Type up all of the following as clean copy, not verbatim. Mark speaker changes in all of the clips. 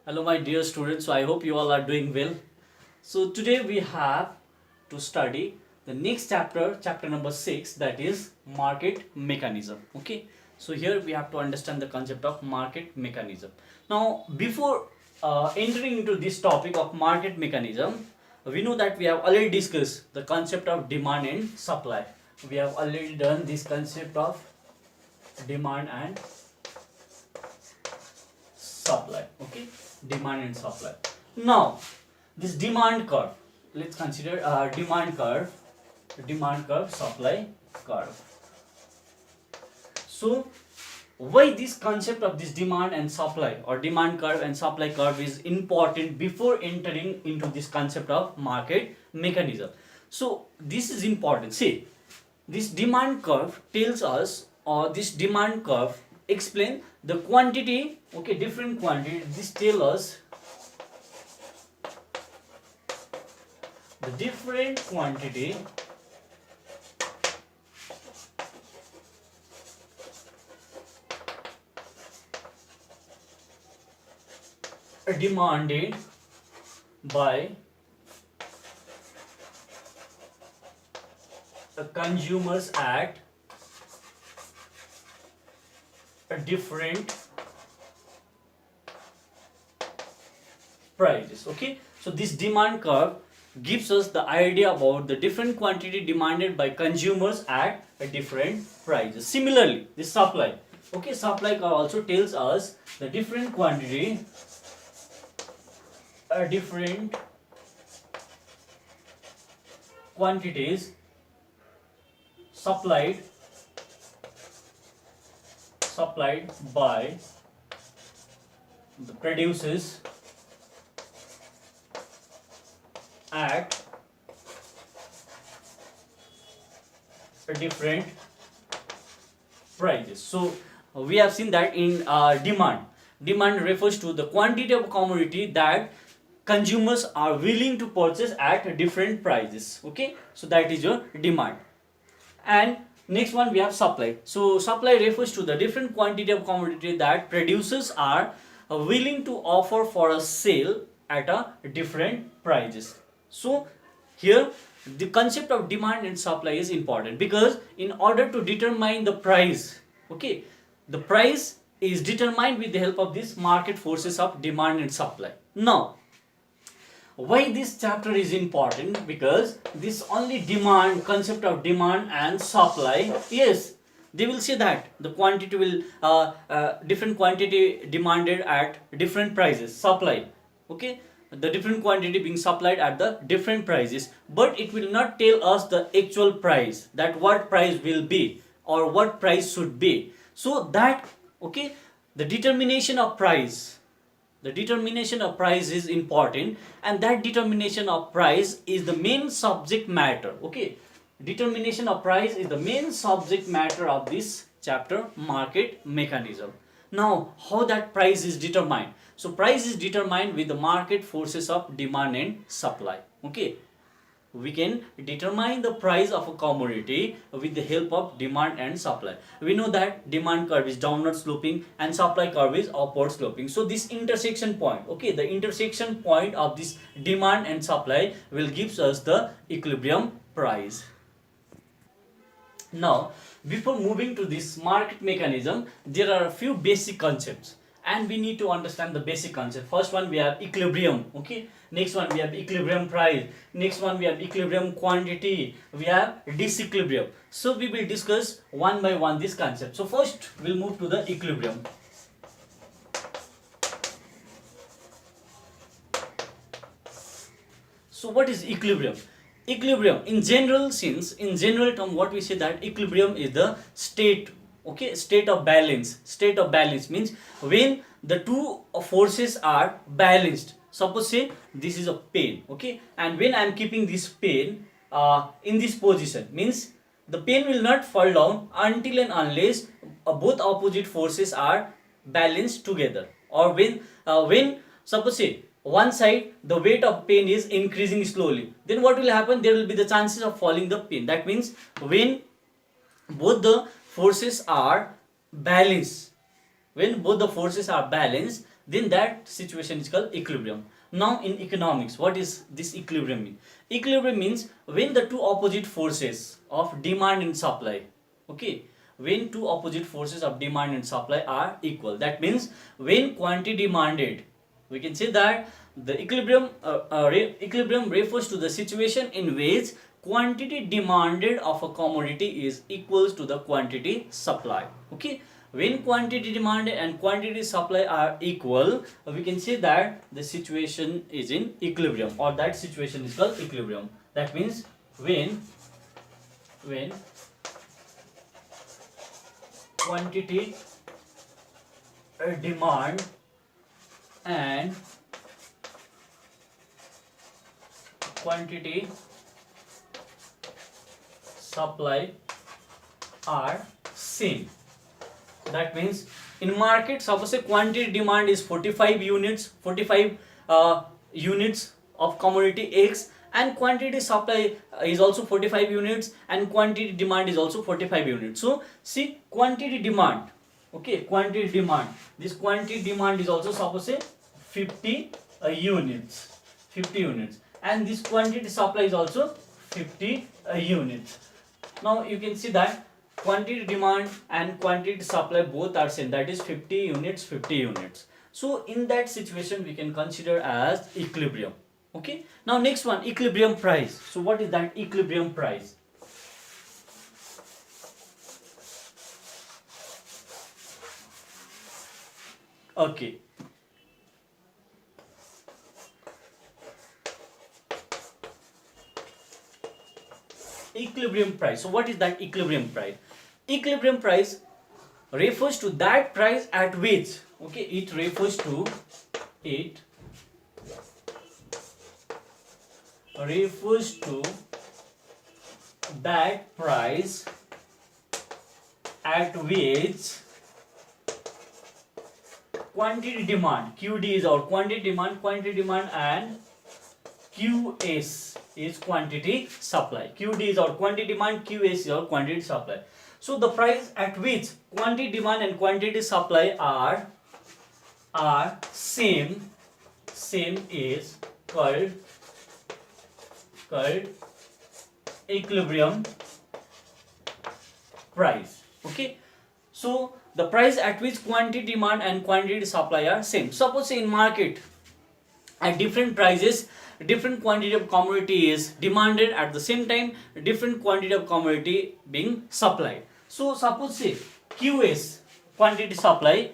Speaker 1: Hello my dear students, so I hope you all are doing well. So today we have to study the next chapter, chapter number 6, that is market mechanism. Okay, so here we have to understand the concept of market mechanism. Now before entering into this topic of market mechanism, we know that we have already discussed the concept of demand and supply. We have already done this concept of demand and supply. Okay, demand and supply. Now this demand curve, let's consider demand curve, supply curve. So why this concept of this demand and supply, or demand curve and supply curve, is important before entering into this concept of market mechanism. So this is important. See, this demand curve tells us, or this demand curve explain the quantity, okay, different quantity. This tells us the different quantity demanded by consumers at different prices. Okay, so this demand curve gives us the idea about the different quantity demanded by consumers at different prices. Similarly, this supply, okay, supply curve also tells us the different quantity, different quantities supplied by the producers at different prices. So we have seen that in demand refers to the quantity of commodity that consumers are willing to purchase at different prices. Okay, so that is your demand. And next one we have supply. So supply refers to the different quantity of commodity that producers are willing to offer for a sale at a different prices. So here the concept of demand and supply is important, because in order to determine the price, okay, the price is determined with the help of these market forces of demand and supply. Now why this chapter is important? Because this only demand, concept of demand and supply, yes, they will say that the quantity will different quantity demanded at different prices, supply, okay, the different quantity being supplied at the different prices, but it will not tell us the actual price, that what price will be or what price should be. So that, okay, the determination of price is important, and that determination of price is the main subject matter. Okay, determination of price is the main subject matter of this chapter, market mechanism. Now how that price is determined? So price is determined with the market forces of demand and supply. Okay, we can determine the price of a commodity with the help of demand and supply. We know that demand curve is downward sloping and supply curve is upward sloping. So this intersection point, okay, the intersection point of this demand and supply will gives us the equilibrium price. Now before moving to this market mechanism, there are a few basic concepts and we need to understand the basic concept. First one we have equilibrium, okay, next one we have equilibrium price, next one we have equilibrium quantity, we have disequilibrium. So we will discuss one by one this concept. So first we'll move to the equilibrium. So what is equilibrium? Equilibrium in general sense, in general term, what we say that equilibrium is the state, okay, state of balance. State of balance means when the two forces are balanced. Suppose say this is a pen, okay, and when I am keeping this pen in this position, means the pen will not fall down until and unless both opposite forces are balanced together. Or when suppose say one side the weight of pen is increasing slowly, then what will happen? There will be the chances of falling the pen. That means when both the forces are balanced, when both the forces are balanced, then that situation is called equilibrium. Now in economics, what is this equilibrium mean? Equilibrium means when the two opposite forces of demand and supply, okay, when two opposite forces of demand and supply are equal. That means when quantity demanded, we can say that the equilibrium refers to the situation in which quantity demanded of a commodity is equals to the quantity supplied. Okay, when quantity demanded and quantity supply are equal, we can say that the situation is in equilibrium, or that situation is called equilibrium. That means when quantity demand and quantity supply are same. That means in market, suppose a quantity demand is 45 units, 45 units of commodity X, and quantity supply is also 45 units, and quantity demand is also 45 units. So see, quantity demand, okay, quantity demand, this quantity demand is also suppose say 50 units, 50 units, and this quantity supply is also 50 units. Now you can see that quantity demand and quantity supply both are same, that is 50 units, 50 units. So in that situation we can consider as equilibrium. Okay, now next one, equilibrium price. So what is that equilibrium price? Okay, equilibrium price. So what is that equilibrium price? Equilibrium price refers to that price at which, okay, it refers to that price at which quantity demand, QD is our quantity demand and QS is quantity supply. QD is our quantity demand, QS is our quantity supply. So the price at which quantity demand and quantity supply are same is called equilibrium price. Okay, so the price at which quantity demand and quantity supply are same. Suppose in market at different prices, different quantity of commodity is demanded, at the same time different quantity of commodity being supplied. So suppose say QS, quantity supply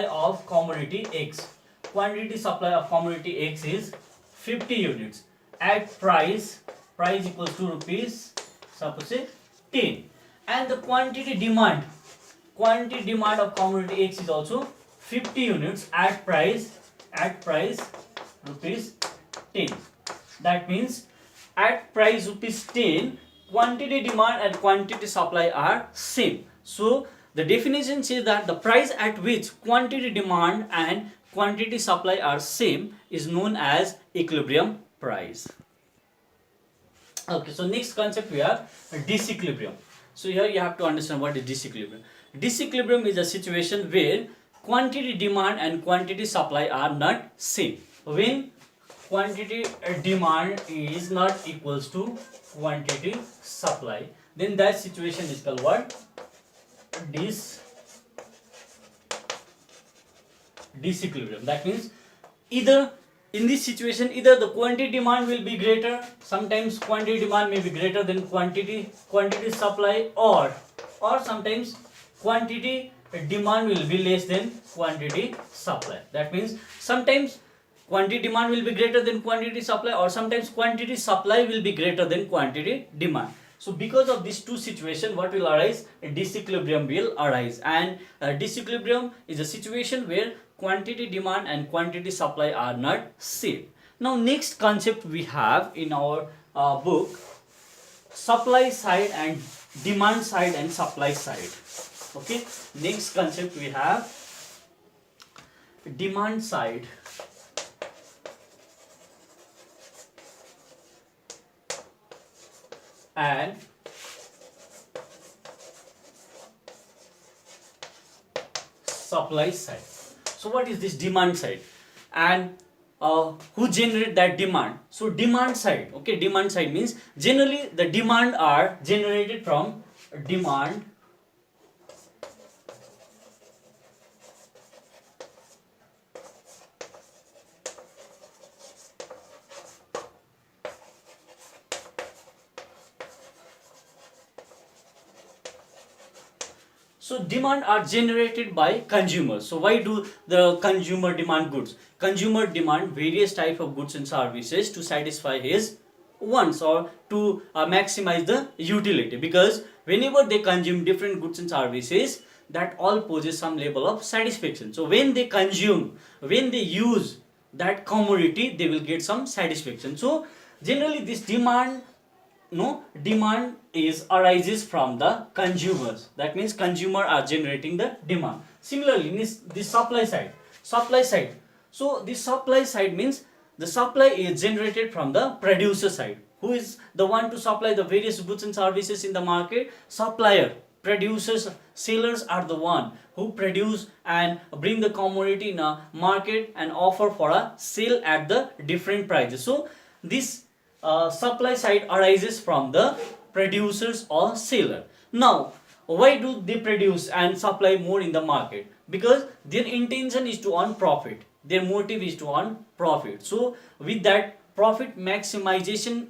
Speaker 1: of commodity X, quantity supply of commodity X is 50 units at price equals to rupees, suppose say 10, and the quantity demand of commodity X is also 50 units at price rupees 10. That means at price rupees 10, quantity demand and quantity supply are same. So the definition says that the price at which quantity demand and quantity supply are same is known as equilibrium price. Okay, so next concept we have disequilibrium. So here you have to understand what is disequilibrium. Disequilibrium is a situation where quantity demand and quantity supply are not same. When quantity demand is not equals to quantity supply, then that situation is called what? Disequilibrium. That means either in this situation, either the quantity demand will be greater, sometimes quantity demand may be greater than quantity supply, or sometimes quantity demand will be less than quantity supply. That means sometimes quantity demand will be greater than quantity supply, or sometimes quantity supply will be greater than quantity demand. So because of these two situations, what will arise? A disequilibrium will arise, and disequilibrium is a situation where quantity demand and quantity supply are not same. Now next concept we have in our book, supply side and demand side and supply side. Okay, next concept we have demand side and supply side. So what is this demand side, and who generate that demand? So demand side, okay, demand side means generally the demand are generated from demand So demand are generated by consumers. So why do the consumer demand goods? Consumer demand various type of goods and services to satisfy his wants or to maximize the utility, because whenever they consume different goods and services, that all poses some level of satisfaction. So when they consume, when they use that commodity, they will get some satisfaction. So generally this demand is arises from the consumers. That means consumer are generating the demand. Similarly, this supply side. So the supply side means the supply is generated from the producer side. Who is the one to supply the various goods and services in the market? Supplier. Producers, sellers are the one who produce and bring the commodity in a market and offer for a sale at the different prices. So this supply side arises from the producers or seller. Now, why do they produce and supply more in the market? Because their intention is to earn profit. Their motive is to earn profit. So with that profit maximization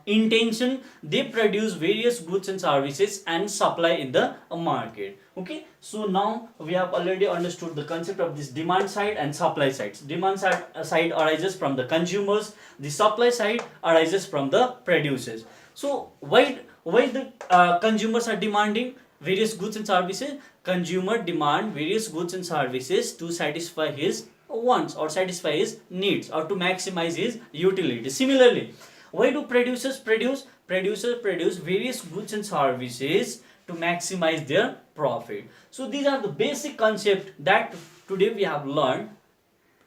Speaker 1: intention, they produce various goods and services and supply in the market. Okay, so now we have already understood the concept of this demand side and supply sides. Demand side arises from the consumers, the supply side arises from the producers. So why the consumers are demanding various goods and services? Consumer demand various goods and services to satisfy his wants or satisfy his needs or to maximize his utility. Similarly, why do producers produce? Producers produce various goods and services to maximize their profit. So these are the basic concept that today we have learned: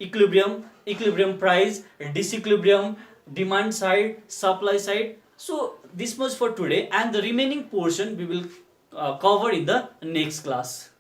Speaker 1: equilibrium price, disequilibrium, demand side, supply side. So this much for today, and the remaining portion we will cover in the next class.